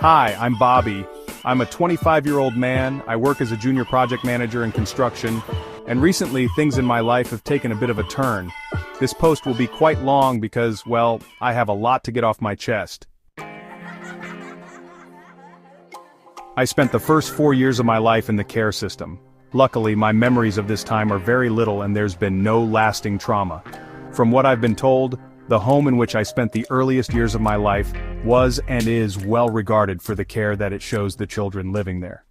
Hi, I'm Bobby. I'm a 25-year-old man, I work as a junior project manager in construction, and recently things in my life have taken a bit of a turn. This post will be quite long because, well, I have a lot to get off my chest. I spent the first 4 years of my life in the care system. Luckily, my memories of this time are very little and there's been no lasting trauma. From what I've been told, the home in which I spent the earliest years of my life was and is well regarded for the care that it shows the children living there.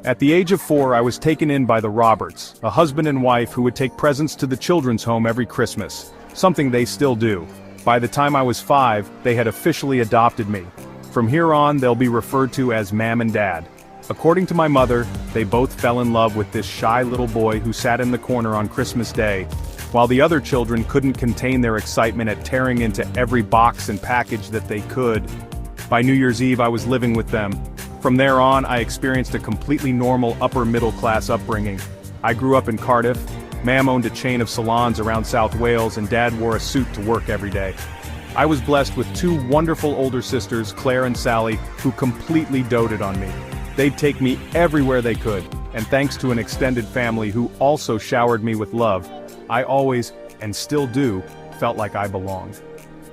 At the age of 4, I was taken in by the Roberts, a husband and wife who would take presents to the children's home every Christmas, something they still do. By the time I was 5, they had officially adopted me. From here on, they'll be referred to as Mom and Dad. According to my mother, they both fell in love with this shy little boy who sat in the corner on Christmas Day, while the other children couldn't contain their excitement at tearing into every box and package that they could. By New Year's Eve, I was living with them. From there on, I experienced a completely normal upper-middle-class upbringing. I grew up in Cardiff. Mom owned a chain of salons around South Wales and Dad wore a suit to work every day. I was blessed with 2 wonderful older sisters, Claire and Sally, who completely doted on me. They'd take me everywhere they could, and thanks to an extended family who also showered me with love, I always, and still do, felt like I belonged.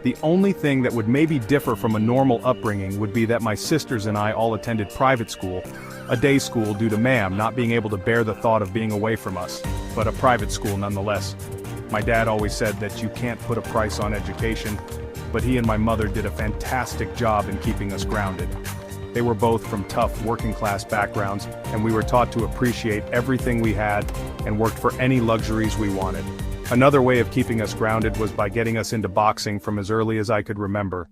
The only thing that would maybe differ from a normal upbringing would be that my sisters and I all attended private school, a day school due to Mom not being able to bear the thought of being away from us, but a private school nonetheless. My dad always said that you can't put a price on education, but he and my mother did a fantastic job in keeping us grounded. They were both from tough working-class backgrounds, and we were taught to appreciate everything we had and worked for any luxuries we wanted. Another way of keeping us grounded was by getting us into boxing from as early as I could remember.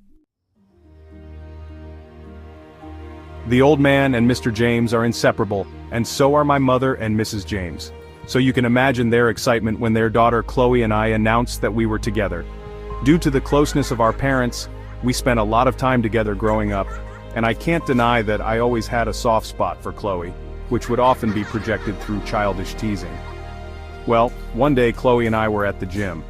The old man and Mr. James are inseparable, and so are my mother and Mrs. James. So you can imagine their excitement when their daughter Chloe and I announced that we were together. Due to the closeness of our parents, we spent a lot of time together growing up, and I can't deny that I always had a soft spot for Chloe, which would often be projected through childish teasing. Well, one day Chloe and I were at the gym.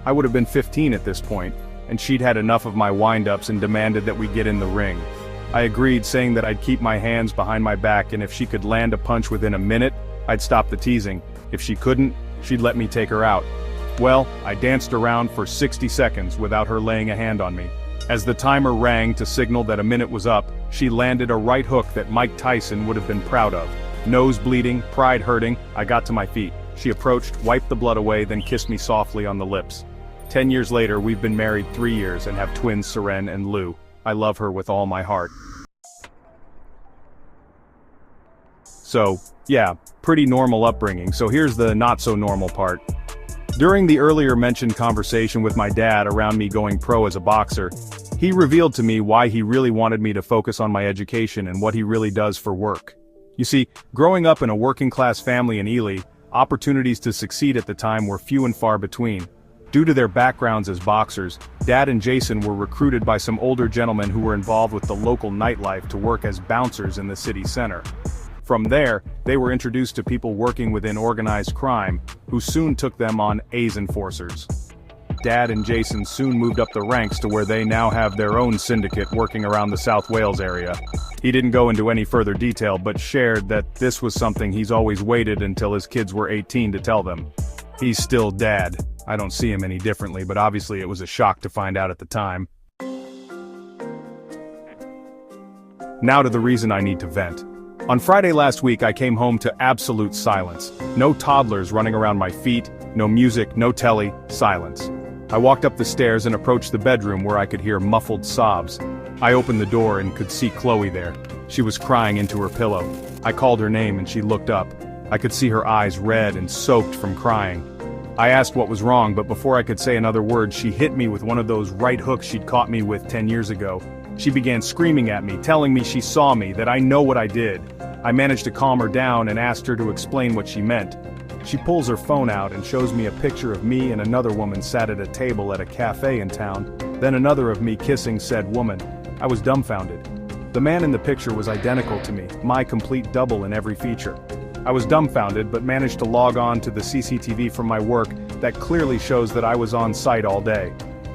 I would have been 15 at this point, and she'd had enough of my wind-ups and demanded that we get in the ring. I agreed, saying that I'd keep my hands behind my back and if she could land a punch within a minute, I'd stop the teasing. If she couldn't, she'd let me take her out. Well, I danced around for 60 seconds without her laying a hand on me. As the timer rang to signal that a minute was up, she landed a right hook that Mike Tyson would have been proud of. Nose bleeding, pride hurting, I got to my feet. She approached, wiped the blood away, then kissed me softly on the lips. 10 years later, we've been married 3 years and have twins Seren and Lou. I love her with all my heart. So, yeah, pretty normal upbringing, so here's the not-so-normal part. During the earlier mentioned conversation with my dad around me going pro as a boxer, he revealed to me why he really wanted me to focus on my education and what he really does for work. You see, growing up in a working-class family in Ely, opportunities to succeed at the time were few and far between. Due to their backgrounds as boxers, Dad and Jason were recruited by some older gentlemen who were involved with the local nightlife to work as bouncers in the city center. From there, they were introduced to people working within organized crime, who soon took them on as enforcers. Dad and Jason soon moved up the ranks to where they now have their own syndicate working around the South Wales area. He didn't go into any further detail but shared that this was something he's always waited until his kids were 18 to tell them. He's still Dad. I don't see him any differently, but obviously it was a shock to find out at the time. Now to the reason I need to vent. On Friday last week I came home to absolute silence. No toddlers running around my feet, no music, no telly, silence. I walked up the stairs and approached the bedroom where I could hear muffled sobs. I opened the door and could see Chloe there. She was crying into her pillow. I called her name and she looked up. I could see her eyes red and soaked from crying. I asked what was wrong, but before I could say another word, she hit me with one of those right hooks she'd caught me with 10 years ago. She began screaming at me, telling me she saw me, that I know what I did. I managed to calm her down and asked her to explain what she meant. She pulls her phone out and shows me a picture of me and another woman sat at a table at a cafe in town, then another of me kissing said woman. I was dumbfounded. The man in the picture was identical to me, my complete double in every feature. I was dumbfounded but managed to log on to the CCTV from my work that clearly shows that I was on site all day.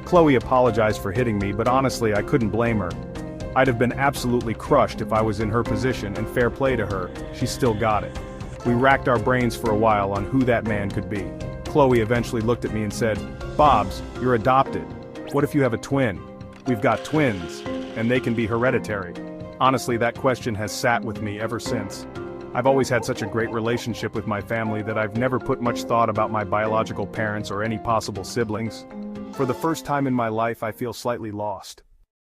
Chloe apologized for hitting me, but honestly I couldn't blame her. I'd have been absolutely crushed if I was in her position, and fair play to her, she still got it. We racked our brains for a while on who that man could be. Chloe eventually looked at me and said, "Bobs, you're adopted. What if you have a twin?" "We've got twins, and they can be hereditary." Honestly, that question has sat with me ever since. I've always had such a great relationship with my family that I've never put much thought about my biological parents or any possible siblings. For the first time in my life, I feel slightly lost.